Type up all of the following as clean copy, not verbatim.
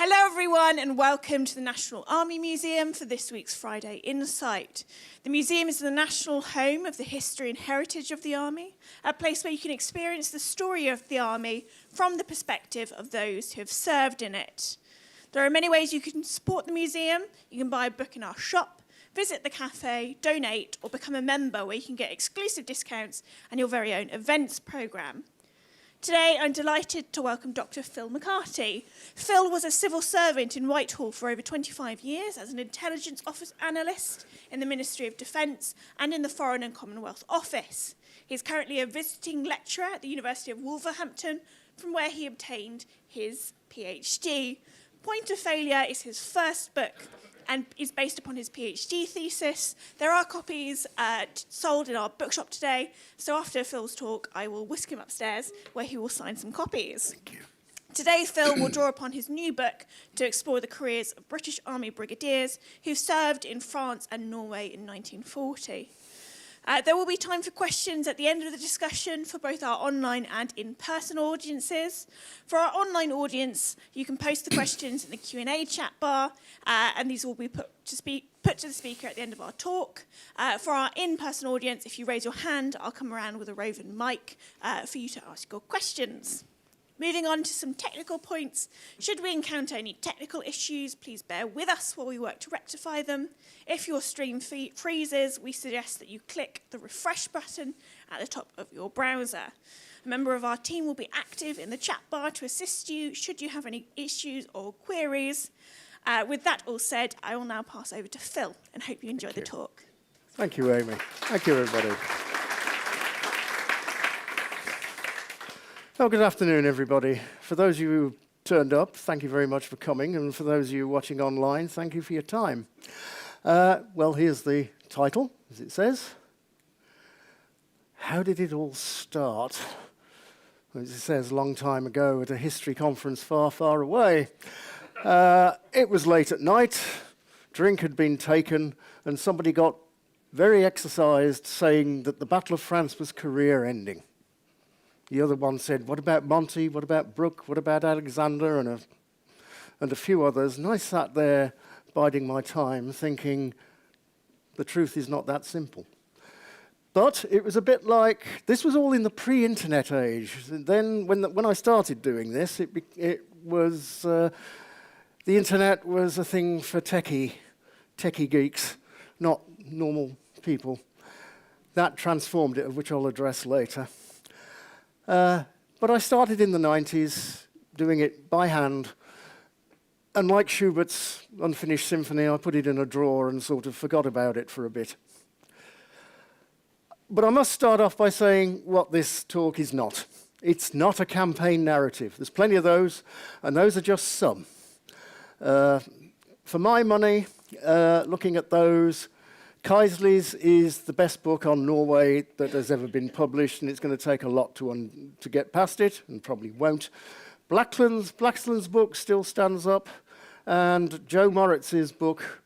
Hello everyone and welcome to the National Army Museum for this week's Friday Insight. The museum is the national home of the history and heritage of the Army, a place where you can experience the story of the Army from the perspective of those who have served in it. There are many ways you can support the museum. You can buy a book in our shop, visit the cafe, donate or become a member where you can get exclusive discounts and your very own events programme. Today, I'm delighted to welcome Dr. Phil McCarty. Phil was a civil servant in Whitehall for over 25 years as an intelligence office analyst in the Ministry of Defence and in the Foreign and Commonwealth Office. He's currently a visiting lecturer at the University of Wolverhampton, from where he obtained his PhD. Point of Failure is his first book and is based upon his PhD thesis. There are copies sold in our bookshop today, so after Phil's talk, I will whisk him upstairs where he will sign some copies. Thank you. Today, Phil will draw upon his new book to explore the careers of British Army Brigadiers who served in France and Norway in 1940. There will be time for questions at the end of the discussion for both our online and in-person audiences. For our online audience, you can post the questions in the Q&A chat bar, and these will be put to the speaker at the end of our talk. For our in-person audience, if you raise your hand, I'll come around with a roving mic for you to ask your questions. Moving on to some technical points. Should we encounter any technical issues, please bear with us while we work to rectify them. If your stream freezes, we suggest that you click the refresh button at the top of your browser. A member of our team will be active in the chat bar to assist you should you have any issues or queries. With that all said, I will now pass over to Phil and hope you enjoy the talk. Thank you, Amy. Thank you, everybody. Oh, good afternoon, everybody. For those of you who turned up, thank you very much for coming. And for those of you watching online, thank you for your time. Well, here's the title, as it says. How did it all start? As it says, a long time ago at a history conference far, far away. It was late at night, drink had been taken, and somebody got very exercised saying that the Battle of France was career-ending. The other one said, what about Monty, what about Brooke, what about Alexander, and a few others. And I sat there, biding my time, thinking, the truth is not that simple. But it was a bit like, this was all in the pre-internet age. And then when I started doing this, the internet was a thing for techie geeks, not normal people. That transformed it, of which I'll address later. But I started in the 90s, doing it by hand, and like Schubert's Unfinished Symphony, I put it in a drawer and sort of forgot about it for a bit. But I must start off by saying what this talk is not. It's not a campaign narrative. There's plenty of those, and those are just some. For my money, looking at those, Keisley's is the best book on Norway that has ever been published, and it's going to take a lot to get past it, and probably won't. Blackstone's book still stands up, and Joe Moritz's book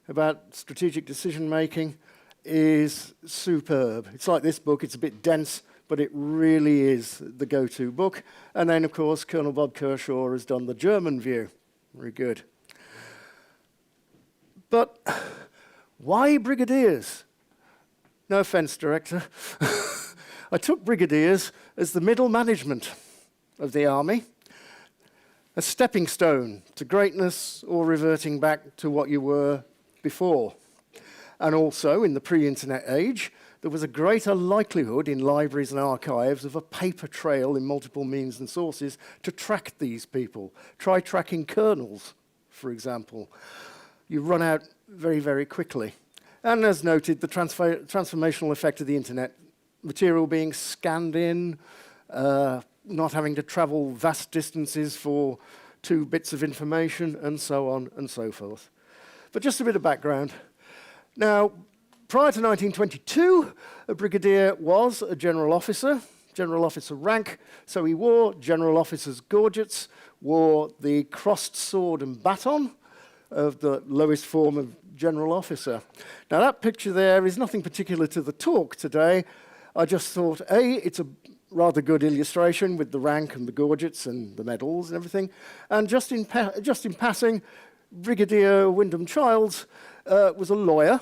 about strategic decision-making is superb. It's like this book, it's a bit dense, but it really is the go-to book. And then, of course, Colonel Bob Kershaw has done the German view. Very good. But why Brigadiers? No offense, Director. I took Brigadiers as the middle management of the Army, a stepping stone to greatness or reverting back to what you were before. And also, in the pre-internet age, there was a greater likelihood in libraries and archives of a paper trail in multiple means and sources to track these people. Try tracking colonels, for example. You run out very, very quickly. And as noted, the transformational effect of the internet, material being scanned in, not having to travel vast distances for 2 bits of information, and so on and so forth. But just a bit of background. Now, prior to 1922, a brigadier was a general officer rank, so he wore general officer's gorgets, wore the crossed sword and baton of the lowest form of general officer. Now that picture there is nothing particular to the talk today. I just thought, A, it's a rather good illustration with the rank and the gorgets and the medals and everything. And just in passing, Brigadier Wyndham Childs was a lawyer.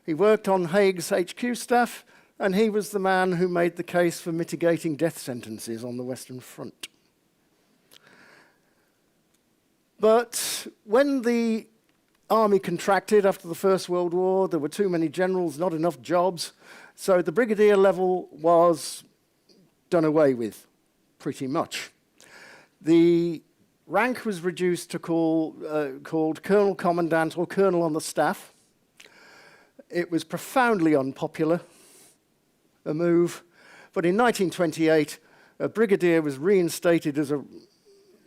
He worked on Haig's HQ staff, and he was the man who made the case for mitigating death sentences on the Western Front. But when the army contracted after the First World War, there were too many generals, not enough jobs, so the brigadier level was done away with, pretty much. The rank was reduced to called Colonel Commandant or Colonel on the Staff. It was profoundly unpopular, a move, but in 1928, a brigadier was reinstated as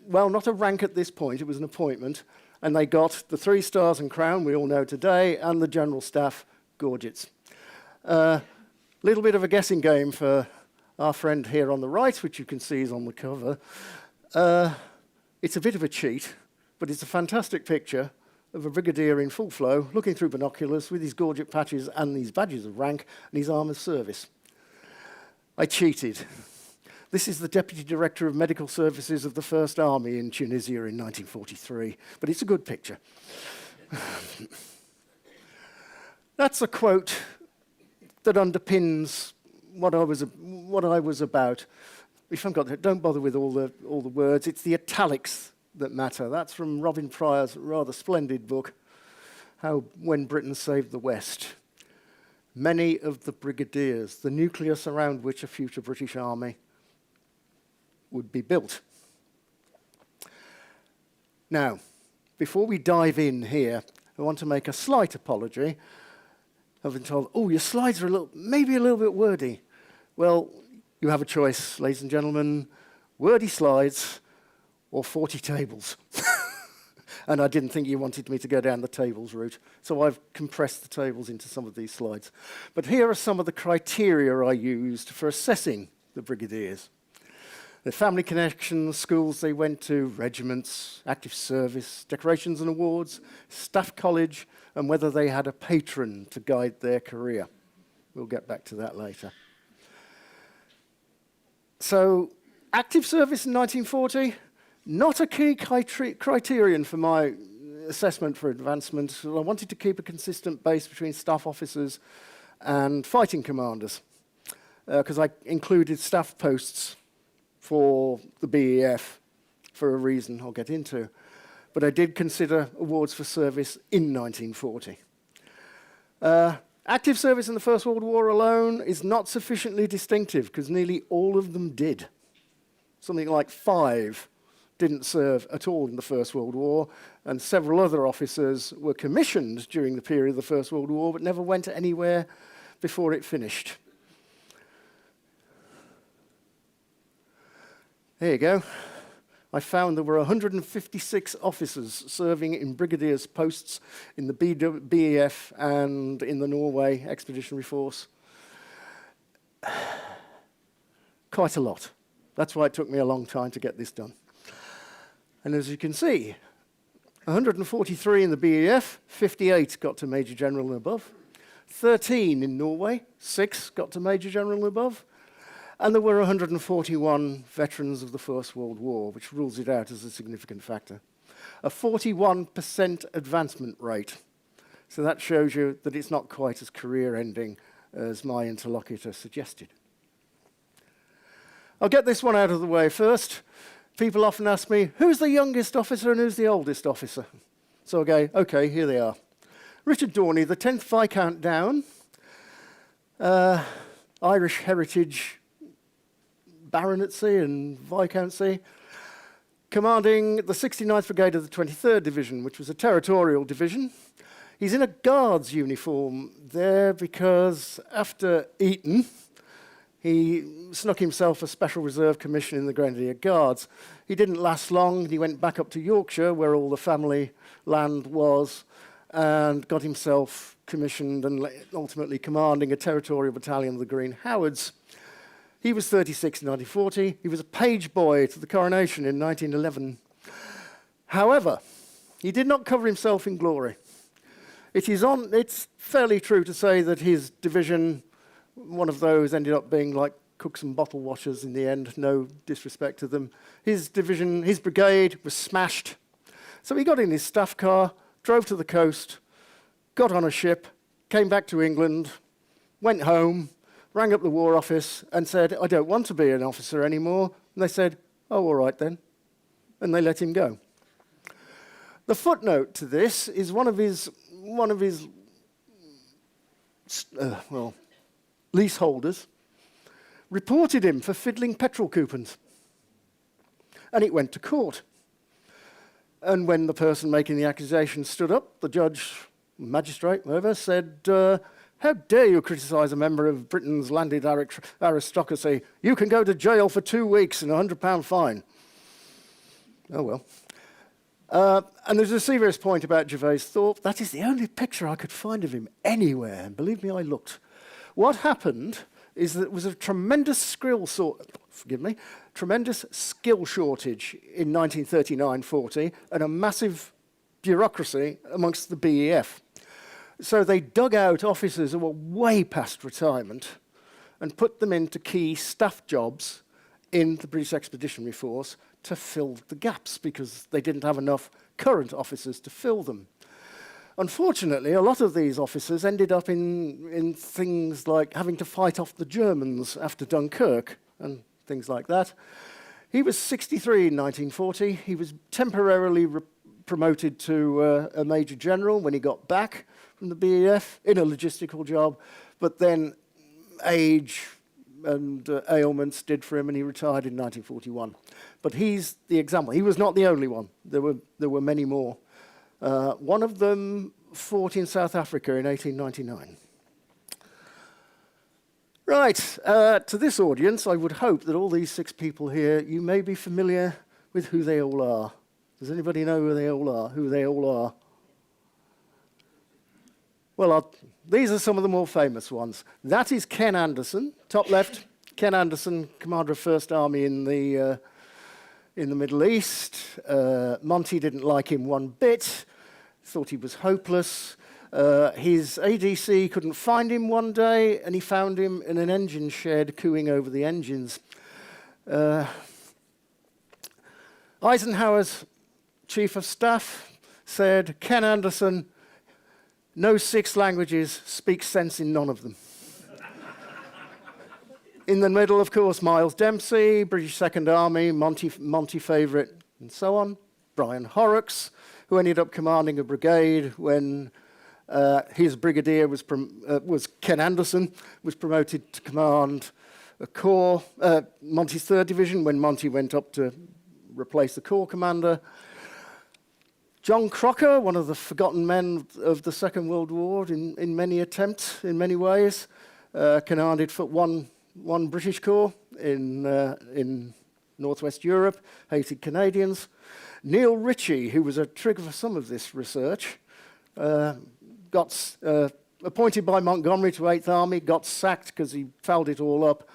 well, not a rank at this point, it was an appointment, and they got the 3 stars and crown we all know today, and the general staff gorgets. Little bit of a guessing game for our friend here on the right, which you can see is on the cover. It's a bit of a cheat, but it's a fantastic picture of a brigadier in full flow, looking through binoculars with his gorget patches and these badges of rank and his arm of service. I cheated. This is the Deputy Director of Medical Services of the First Army in Tunisia in 1943, but it's a good picture. That's a quote that underpins what I was about. If I've got that, don't bother with all the words. It's the italics that matter. That's from Robin Pryor's rather splendid book, When Britain Saved the West. Many of the brigadiers, the nucleus around which a future British army would be built. Now, before we dive in here, I want to make a slight apology. I've been told, oh, your slides are maybe a little bit wordy. Well, you have a choice, ladies and gentlemen, wordy slides or 40 tables. And I didn't think you wanted me to go down the tables route, so I've compressed the tables into some of these slides. But here are some of the criteria I used for assessing the brigadiers. Their family connections, schools they went to, regiments, active service, decorations and awards, staff college, and whether they had a patron to guide their career. We'll get back to that later. So, active service in 1940, not a key criterion for my assessment for advancement. I wanted to keep a consistent base between staff officers and fighting commanders, because I included staff posts for the BEF for a reason I'll get into. But I did consider awards for service in 1940. Active service in the First World War alone is not sufficiently distinctive because nearly all of them did. Something like 5 didn't serve at all in the First World War, and several other officers were commissioned during the period of the First World War but never went anywhere before it finished. There you go. I found there were 156 officers serving in brigadiers' posts in the BEF and in the Norway Expeditionary Force. Quite a lot. That's why it took me a long time to get this done. And as you can see, 143 in the BEF, 58 got to Major General and above, 13 in Norway, 6 got to Major General and above, and there were 141 veterans of the First World War, which rules it out as a significant factor. A 41% advancement rate. So that shows you that it's not quite as career-ending as my interlocutor suggested. I'll get this one out of the way first. People often ask me, who's the youngest officer and who's the oldest officer? So I go, okay, here they are. Richard Dorney, the 10th Viscount down, Irish heritage baronetcy and viscountcy, commanding the 69th Brigade of the 23rd Division, which was a territorial division. He's in a guard's uniform there because after Eton, he snuck himself a Special Reserve Commission in the Grenadier Guards. He didn't last long. He went back up to Yorkshire, where all the family land was, and got himself commissioned and ultimately commanding a territorial battalion of the Green Howards. He was 36 in 1940. He was a page boy to the coronation in 1911. However, he did not cover himself in glory. It's fairly true to say that his division, one of those ended up being like cooks and bottle washers in the end, no disrespect to them. His division, his brigade was smashed. So he got in his staff car, drove to the coast, got on a ship, came back to England, went home, rang up the War Office and said, I don't want to be an officer anymore. And they said, oh, all right then. And they let him go. The footnote to this is one of his leaseholders reported him for fiddling petrol coupons. And it went to court. And when the person making the accusation stood up, the judge, magistrate, whatever, said, how dare you criticise a member of Britain's landed aristocracy? You can go to jail for 2 weeks and £100 fine. Oh, well. And there's a serious point about Gervase Thorpe. That is the only picture I could find of him anywhere. And believe me, I looked. What happened is that there was a tremendous skill shortage in 1939-40 and a massive bureaucracy amongst the BEF. So they dug out officers who were way past retirement and put them into key staff jobs in the British Expeditionary Force to fill the gaps because they didn't have enough current officers to fill them. Unfortunately, a lot of these officers ended up in things like having to fight off the Germans after Dunkirk and things like that. He was 63 in 1940. He was temporarily promoted to a major general when he got back from the BEF in a logistical job, but then age and ailments did for him, and he retired in 1941. But he's the example. He was not the only one. There were many more. One of them fought in South Africa in 1899. Right, to this audience, I would hope that all these 6 people here, you may be familiar with who they all are. Does anybody know who they all are? Well, these are some of the more famous ones. That is Ken Anderson, top left. Ken Anderson, commander of First Army in the Middle East. Monty didn't like him one bit, thought he was hopeless. His ADC couldn't find him one day, and he found him in an engine shed cooing over the engines. Eisenhower's chief of staff said, Ken Anderson knows 6 languages, speaks sense in none of them. In the middle, of course, Miles Dempsey, British Second Army, Monty favourite, and so on. Brian Horrocks, who ended up commanding a brigade when his brigadier was Ken Anderson, was promoted to command a corps, Monty's 3rd Division, when Monty went up to replace the corps commander. John Crocker, one of the forgotten men of the Second World War in many attempts, in many ways, commanded for one British corps in Northwest Europe, hated Canadians. Neil Ritchie, who was a trigger for some of this research, got appointed by Montgomery to 8th Army, got sacked because he fouled it all up,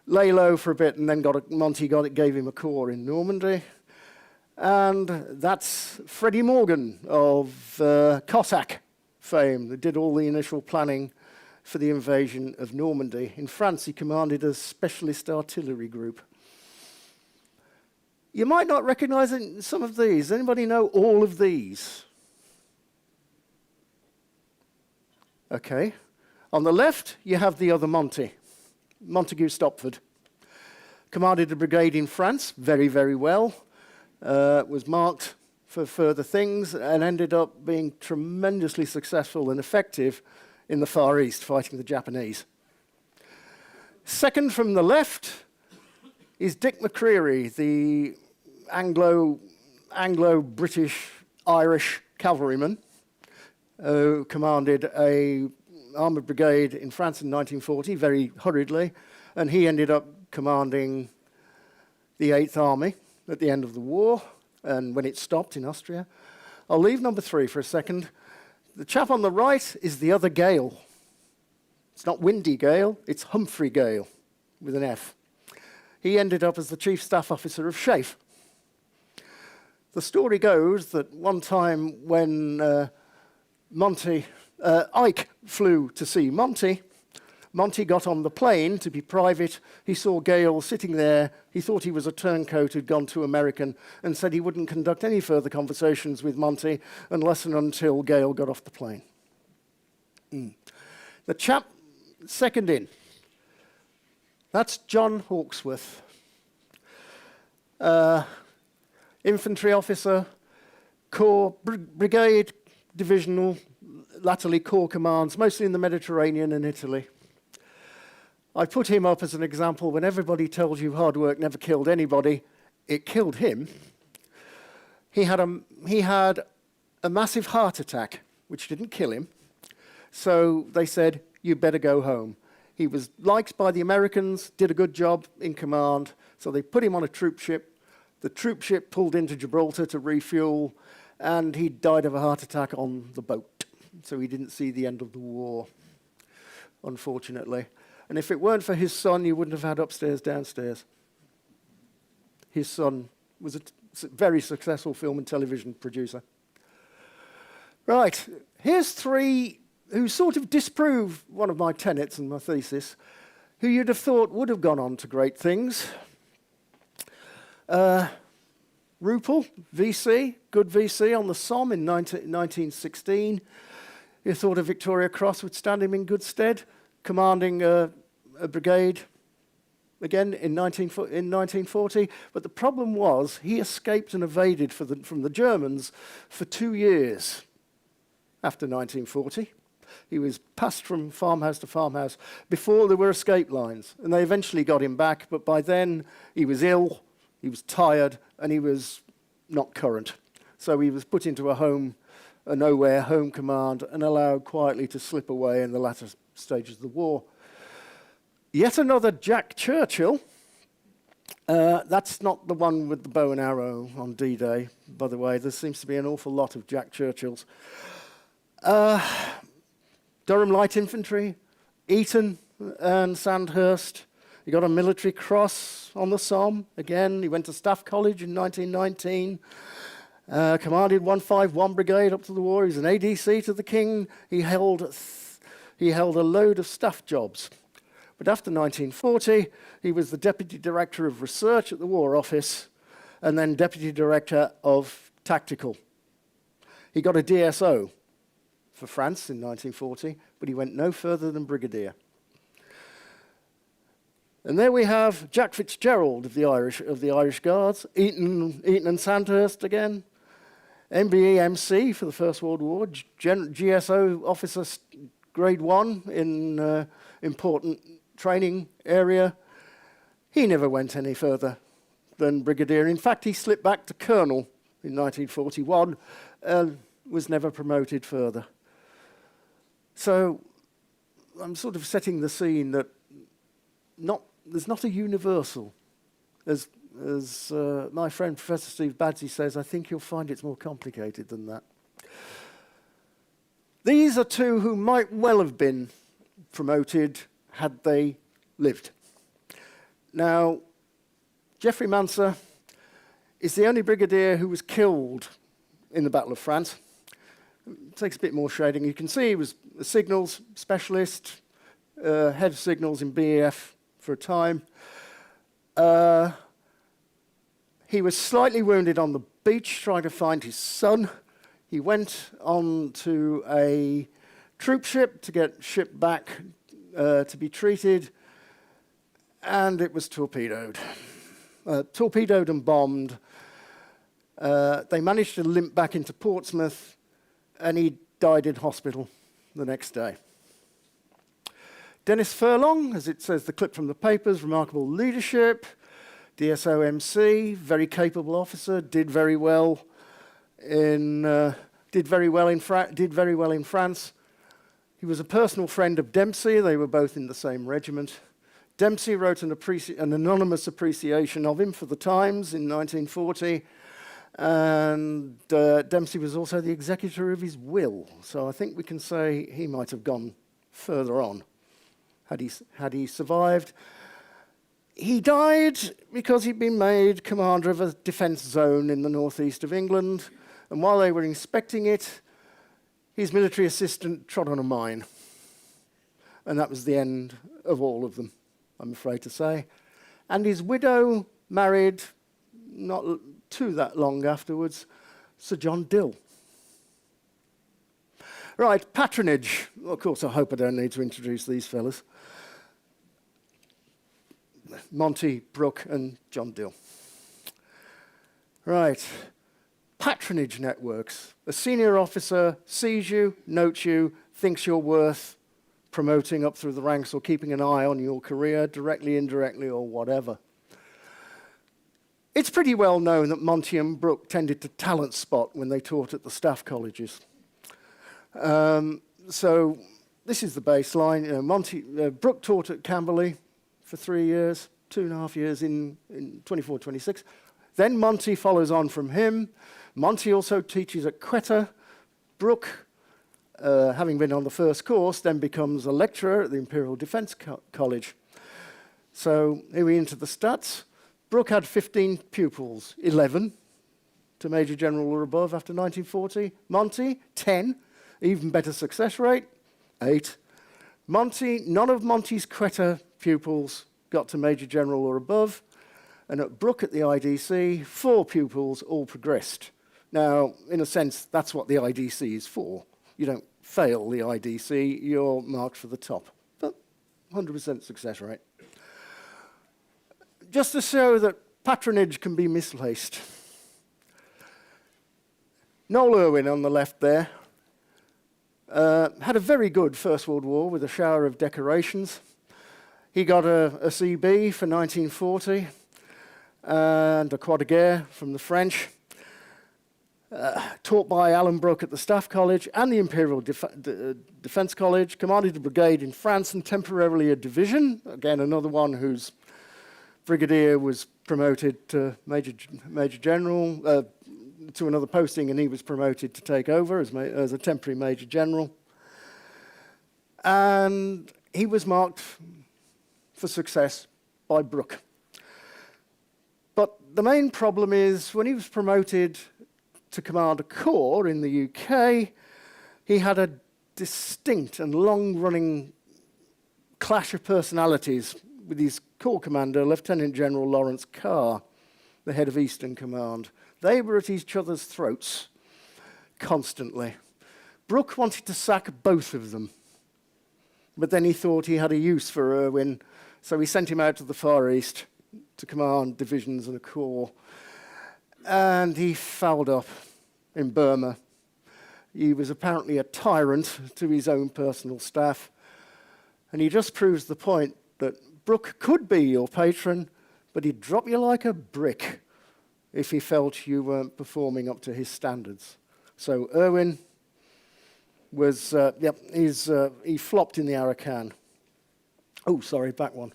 lay low for a bit, and then gave him a corps in Normandy. And that's Freddie Morgan of Cossack fame, that did all the initial planning for the invasion of Normandy. In France, he commanded a specialist artillery group. You might not recognize some of these. Anybody know all of these? Okay. On the left, you have the other Monty, Montague Stopford. Commanded a brigade in France, very, very well. Was marked for further things and ended up being tremendously successful and effective in the Far East, fighting the Japanese. Second from the left is Dick McCreery, the Anglo-British-Irish cavalryman who commanded a armoured brigade in France in 1940, very hurriedly, and he ended up commanding the 8th Army at the end of the war, and when it stopped in Austria. I'll leave number 3 for a second. The chap on the right is the other Gale. It's not Windy Gale, it's Humphrey Gale, with an F. He ended up as the Chief Staff Officer of SHAEF. The story goes that one time when Ike flew to see Monty, Monty got on the plane to be private. He saw Gale sitting there. He thought he was a turncoat who'd gone to American and said he wouldn't conduct any further conversations with Monty unless and until Gale got off the plane. The chap second in, that's John Hawksworth. Infantry officer, corps, brigade, divisional, latterly corps commands, mostly in the Mediterranean and Italy. I put him up as an example. When everybody tells you hard work never killed anybody, it killed him. He had a massive heart attack, which didn't kill him. So they said, you better go home. He was liked by the Americans, did a good job in command, so they put him on a troop ship. The troop ship pulled into Gibraltar to refuel, and he died of a heart attack on the boat. So he didn't see the end of the war, unfortunately. And if it weren't for his son, you wouldn't have had upstairs, downstairs. His son was a very successful film and television producer. Right, here's three who sort of disprove one of my tenets and my thesis, who you'd have thought would have gone on to great things. Rupel, VC, good VC on the Somme in 1916. You thought a Victoria Cross would stand him in good stead, commanding a brigade again in 1940. But the problem was he escaped and evaded from the Germans for 2 years after 1940. He was passed from farmhouse to farmhouse before there were escape lines. And they eventually got him back, but by then he was ill, he was tired, and he was not current. So he was put into a nowhere home command and allowed quietly to slip away in the latter stages of the war. Yet another Jack Churchill. That's not the one with the bow and arrow on D-Day, by the way. There seems to be an awful lot of Jack Churchills. Durham Light Infantry, Eton and Sandhurst. He got a military cross on the Somme. Again, he went to Staff College in 1919. Commanded 151 Brigade up to the war. He was an ADC to the King. He held a load of staff jobs. But after 1940, he was the Deputy Director of Research at the War Office and then Deputy Director of Tactical. He got a DSO for France in 1940, but he went no further than Brigadier. And there we have Jack Fitzgerald of the Irish Guards, Eton and Sandhurst again, MBE MC for the First World War, GSO officer grade 1 in important training area. He never went any further than Brigadier. In fact, he slipped back to Colonel in 1941 and was never promoted further. So I'm sort of setting the scene that there's not a universal. As my friend Professor Steve Badsey says, I think you'll find it's more complicated than that. These are two who might well have been promoted had they lived. Now, Geoffrey Manser is the only brigadier who was killed in the Battle of France. It takes a bit more shading. You can see he was a signals specialist, head of signals in BEF for a time. He was slightly wounded on the beach trying to find his son. He went on to a troop ship to get shipped back to be treated, and it was torpedoed. Torpedoed and bombed. They managed to limp back into Portsmouth, and he died in hospital the next day. Dennis Furlong, as it says, the clip from the papers, remarkable leadership, DSO MC, very capable officer, did very well in France. He was a personal friend of Dempsey. They were both in the same regiment. Dempsey wrote an anonymous appreciation of him for the Times in 1940. And Dempsey was also the executor of his will. So I think we can say he might have gone further on had he survived. He died because he'd been made commander of a defence zone in the northeast of England. And while they were inspecting it, his military assistant trod on a mine. and that was the end of all of them, I'm afraid to say. And his widow married, not too that long afterwards, Sir John Dill. Right, patronage. Of course, I hope I don't need to introduce these fellas. Monty, Brooke, and John Dill. Right, patronage networks. A senior officer sees you, notes you, thinks you're worth promoting up through the ranks or keeping an eye on your career, directly, indirectly, or whatever. It's pretty well known that Monty and Brooke tended to talent spot when they taught at the staff colleges. So this is the baseline. Brooke taught at Camberley for 3 years, 2.5 years in 24, 26. Then Monty follows on from him. Monty also teaches at Quetta. Brooke, having been on the first course, then becomes a lecturer at the Imperial Defence College. So here we into the stats. Brooke had 15 pupils, 11 to Major General or above after 1940. Monty, 10, even better success rate, 8. None of Monty's Quetta pupils got to Major General or above, and at Brooke at the IDC, 4 pupils all progressed. Now, in a sense, that's what the IDC is for. You don't fail the IDC, you're marked for the top, but 100% success rate. Just to show that patronage can be misplaced. Noel Irwin on the left there had a very good First World War with a shower of decorations. He got a CB for 1940 and a croix de guerre from the French. Taught by Alan Brooke at the Staff College and the Imperial Defence College, commanded a brigade in France and temporarily a division, again another one whose brigadier was promoted to Major General, to another posting, and he was promoted to take over as a temporary Major General. And he was marked for success by Brooke. But the main problem is when he was promoted to command a corps in the UK, he had a distinct and long-running clash of personalities with his corps commander, Lieutenant General Lawrence Carr, the head of Eastern Command. They were at each other's throats constantly. Brooke wanted to sack both of them, but then he thought he had a use for Irwin, so he sent him out to the Far East to command divisions and a corps. And he fouled up in Burma. He was apparently a tyrant to his own personal staff, and he just proves the point that Brooke could be your patron, but he'd drop you like a brick if he felt you weren't performing up to his standards. So Irwin was, he flopped in the Arakan. Oh, sorry, back one.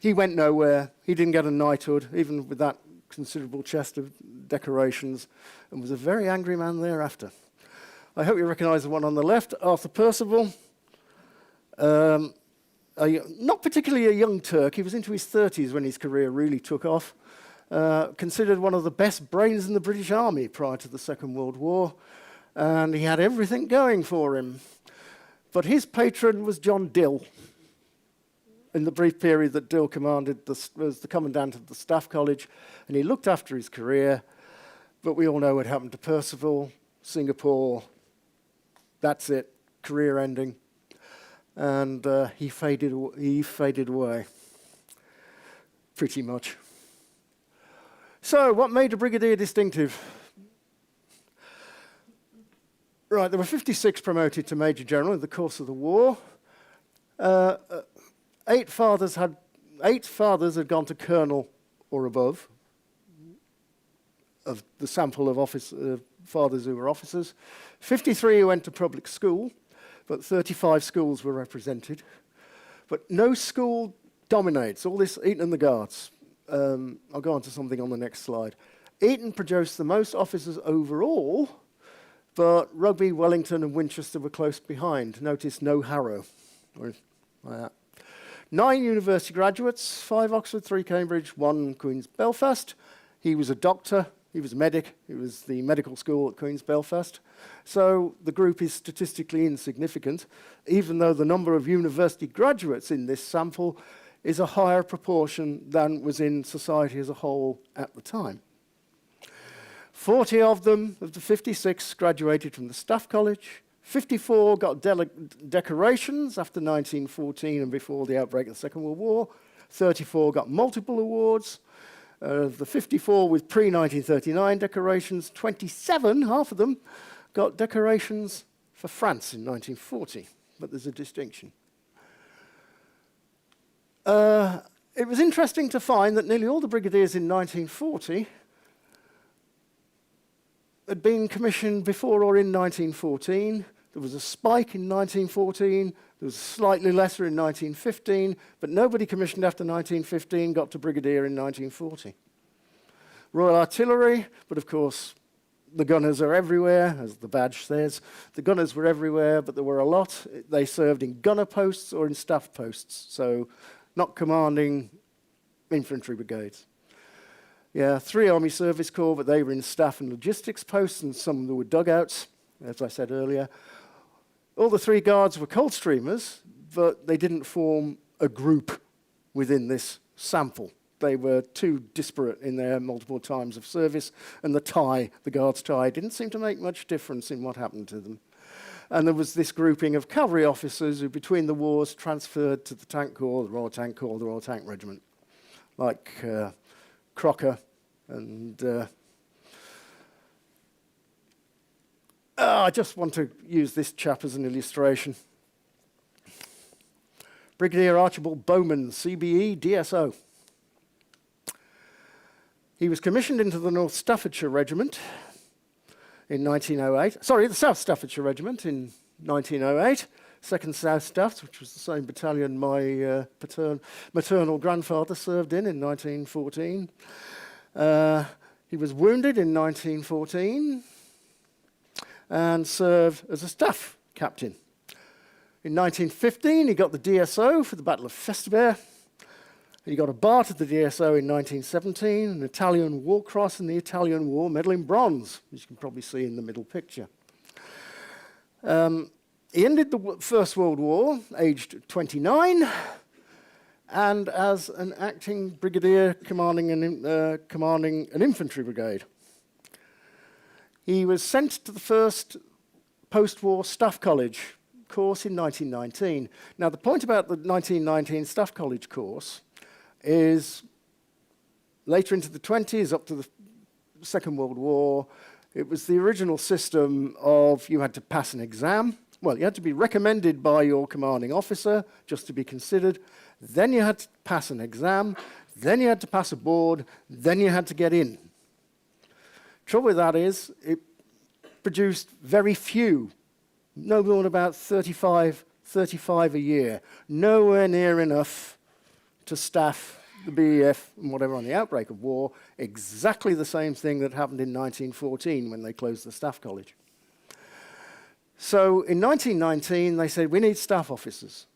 He went nowhere. He didn't get a knighthood, even with that considerable chest of decorations, and was a very angry man thereafter. I hope you recognise the one on the left, Arthur Percival. Not particularly a young Turk. He was into his 30s when his career really took off. Considered one of the best brains in the British Army prior to the Second World War, and he had everything going for him. But his patron was John Dill. In the brief period that Dill commanded, was the commandant of the Staff College, and he looked after his career. But we all know what happened to Percival, Singapore. That's it, career ending. And he faded away, pretty much. So, what made a brigadier distinctive? Right, there were 56 promoted to Major General in the course of the war. 8 fathers had gone to Colonel or above of the sample of fathers who were officers. 53 who went to public school, but 35 schools were represented. But no school dominates. All this Eton and the Guards. I'll go on to something on the next slide. Eton produced the most officers overall, but Rugby, Wellington and Winchester were close behind. Notice no Harrow. Or like that. 9 university graduates, 5 Oxford, 3 Cambridge, 1 Queen's Belfast. He was a doctor. He was a medic. He was the medical school at Queen's Belfast. So the group is statistically insignificant, even though the number of university graduates in this sample is a higher proportion than was in society as a whole at the time. 40 of them, of the 56, graduated from the Staff College. 54 got decorations after 1914 and before the outbreak of the Second World War. 34 got multiple awards. Of the 54 with pre-1939 decorations, 27, half of them, got decorations for France in 1940, but there's a distinction. It was interesting to find that nearly all the brigadiers in 1940 had been commissioned before or in 1914. There was a spike in 1914, there was slightly lesser in 1915, but nobody commissioned after 1915 got to brigadier in 1940. Royal Artillery, but of course the gunners are everywhere, as the badge says. The gunners were everywhere, but there were a lot. They served in gunner posts or in staff posts, so not commanding infantry brigades. Yeah, 3 Army Service Corps, but they were in staff and logistics posts, and some of them were dugouts, as I said earlier. All the 3 Guards were Coldstreamers, but they didn't form a group within this sample. They were too disparate in their multiple times of service, and the Guards' tie, didn't seem to make much difference in what happened to them. And there was this grouping of cavalry officers who, between the wars, transferred to the Tank Corps, the Royal Tank Corps, the Royal Tank Regiment, like Crocker and... I just want to use this chap as an illustration. Brigadier Archibald Bowman, CBE, DSO. He was commissioned into the North Staffordshire Regiment in 1908. Sorry, the South Staffordshire Regiment in 1908. 2nd South Staffs, which was the same battalion my maternal grandfather served in 1914. He was wounded in 1914 and served as a staff captain. In 1915, he got the DSO for the Battle of Festubert. He got a bar to the DSO in 1917, an Italian War Cross and the Italian War Medal in Bronze, which you can probably see in the middle picture. He ended the First World War, aged 29, and as an acting brigadier commanding an infantry brigade. He was sent to the first post-war Staff College course in 1919. Now, the point about the 1919 Staff College course is later into the 20s, up to the Second World War, it was the original system of you had to pass an exam. Well, you had to be recommended by your commanding officer just to be considered. Then you had to pass an exam. Then you had to pass a board. Then you had to get in. Trouble with that is it produced very few, no more than about 35 a year, nowhere near enough to staff the BEF and whatever on the outbreak of war, exactly the same thing that happened in 1914 when they closed the Staff College. So in 1919, they said, we need staff officers.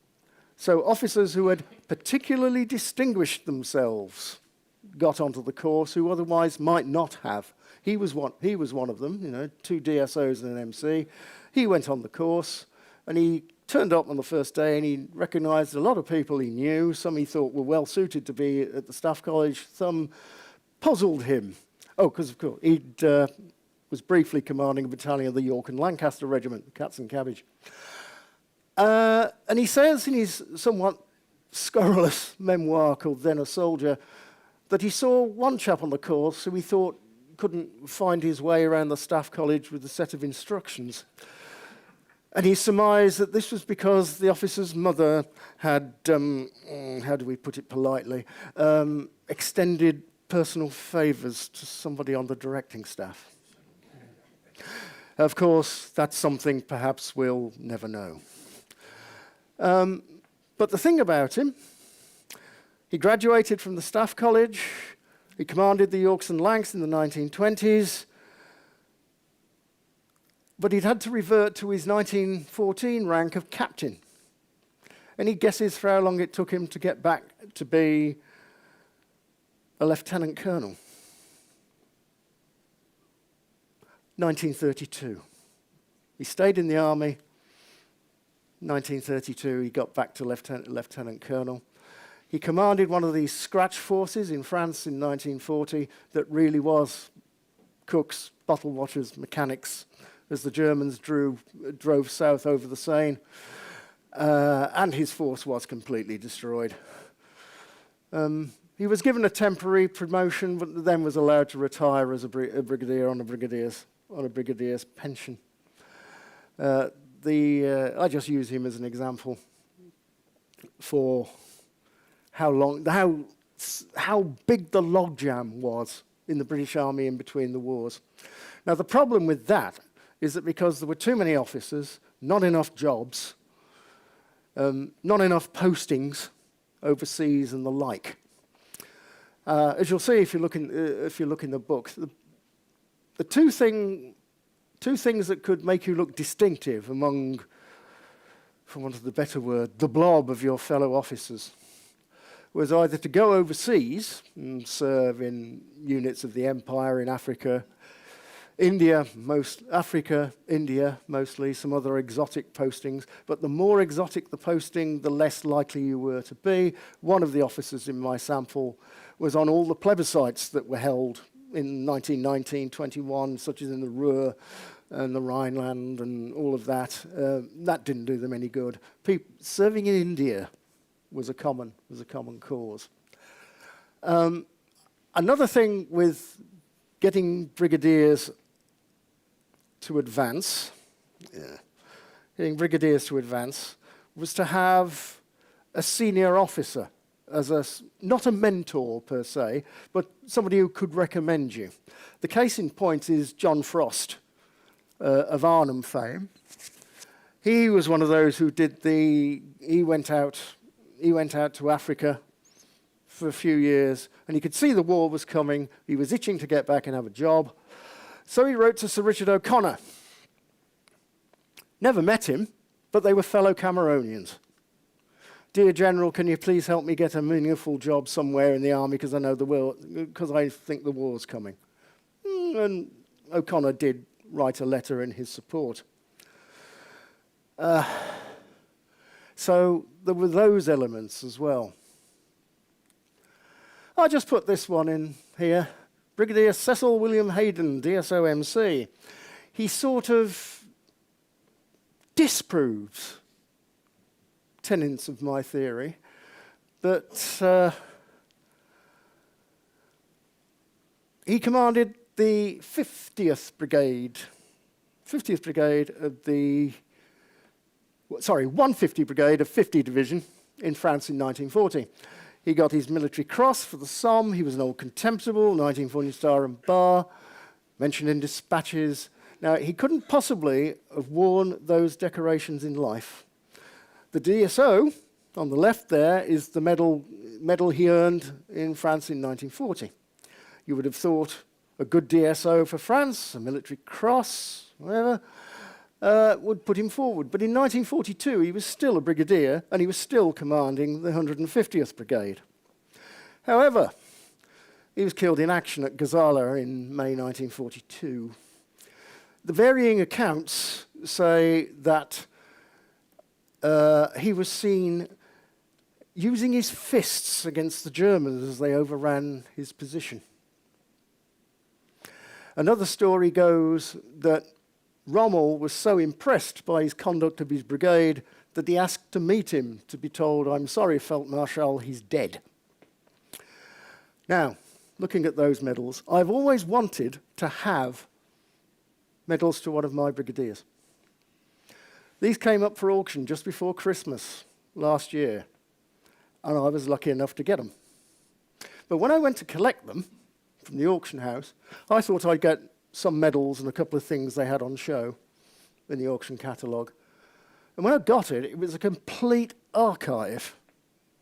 So officers who had particularly distinguished themselves got onto the course who otherwise might not have. He was one of them, 2 DSOs and an MC. He went on the course, and he turned up on the first day, and he recognised a lot of people he knew. Some he thought were well suited to be at the Staff College. Some puzzled him. Oh, because of course he was briefly commanding a battalion of the York and Lancaster Regiment, the Cats and Cabbage. And he says in his somewhat scurrilous memoir called Then a Soldier that he saw one chap on the course who he thought couldn't find his way around the Staff College with a set of instructions. And he surmised that this was because the officer's mother had, how do we put it politely, extended personal favours to somebody on the directing staff. Of course, that's something perhaps we'll never know. But the thing about him, he graduated from the Staff College. He commanded the Yorks and Lancs in the 1920s, but he'd had to revert to his 1914 rank of captain. Any guesses for how long it took him to get back to be a lieutenant colonel? 1932. He stayed in the army. 1932, he got back to lieutenant colonel. He commanded one of these scratch forces in France in 1940 that really was cooks, bottle washers, mechanics, as the Germans drove south over the Seine. And his force was completely destroyed. He was given a temporary promotion, but then was allowed to retire as a brigadier on a brigadier's pension. I just use him as an example for how big the logjam was in the British Army in between the wars. Now, the problem with that is that because there were too many officers, not enough jobs, not enough postings overseas and the like. As you'll see if you look in the book, the two things that could make you look distinctive among, for want of the better word, the blob of your fellow officers, was either to go overseas and serve in units of the Empire in Africa, India, mostly, some other exotic postings, but the more exotic the posting, the less likely you were to be. One of the officers in my sample was on all the plebiscites that were held in 1919-21, such as in the Ruhr and the Rhineland and all of that. That didn't do them any good. Serving in India was a common cause. Another thing with getting brigadiers to advance, was to have a senior officer as not a mentor per se, but somebody who could recommend you. The case in point is John Frost of Arnhem fame. He was one of those who he went out to Africa for a few years, and he could see the war was coming. He was itching to get back and have a job. So he wrote to Sir Richard O'Connor. Never met him, but they were fellow Cameronians. Dear General, can you please help me get a meaningful job somewhere in the army because I think the war's coming. And O'Connor did write a letter in his support. So there were those elements as well. I just put this one in here. Brigadier Cecil William Hayden, DSO-MC. He sort of disproves tenets of my theory, but he commanded the 150th Brigade of the 150 Brigade of 50 Division in France in 1940. He got his military cross for the Somme. He was an old contemptible, 1940 Star and Bar, mentioned in dispatches. Now, he couldn't possibly have worn those decorations in life. The DSO, on the left there, is the medal he earned in France in 1940. You would have thought a good DSO for France, a military cross, whatever, would put him forward. But in 1942, he was still a brigadier, and he was still commanding the 150th Brigade. However, he was killed in action at Gazala in May 1942. The varying accounts say that he was seen using his fists against the Germans as they overran his position. Another story goes that Rommel was so impressed by his conduct of his brigade that he asked to meet him, to be told, "I'm sorry, Feldmarschall, he's dead." Now, looking at those medals, I've always wanted to have medals to one of my brigadiers. These came up for auction just before Christmas last year, and I was lucky enough to get them. But when I went to collect them from the auction house, I thought I'd get some medals and a couple of things they had on show in the auction catalogue. And when I got it, it was a complete archive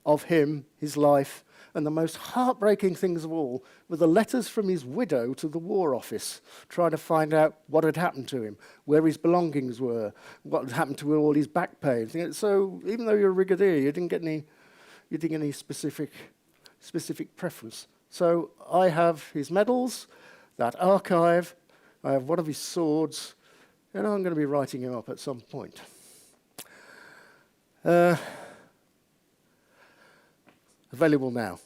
of him, his life, and the most heartbreaking things of all were the letters from his widow to the War Office, trying to find out what had happened to him, where his belongings were, what had happened to all his back pay. So even though you're a brigadier, you didn't get any specific preference. So I have his medals, that archive, I have one of his swords, and I'm going to be writing him up at some point. Available now.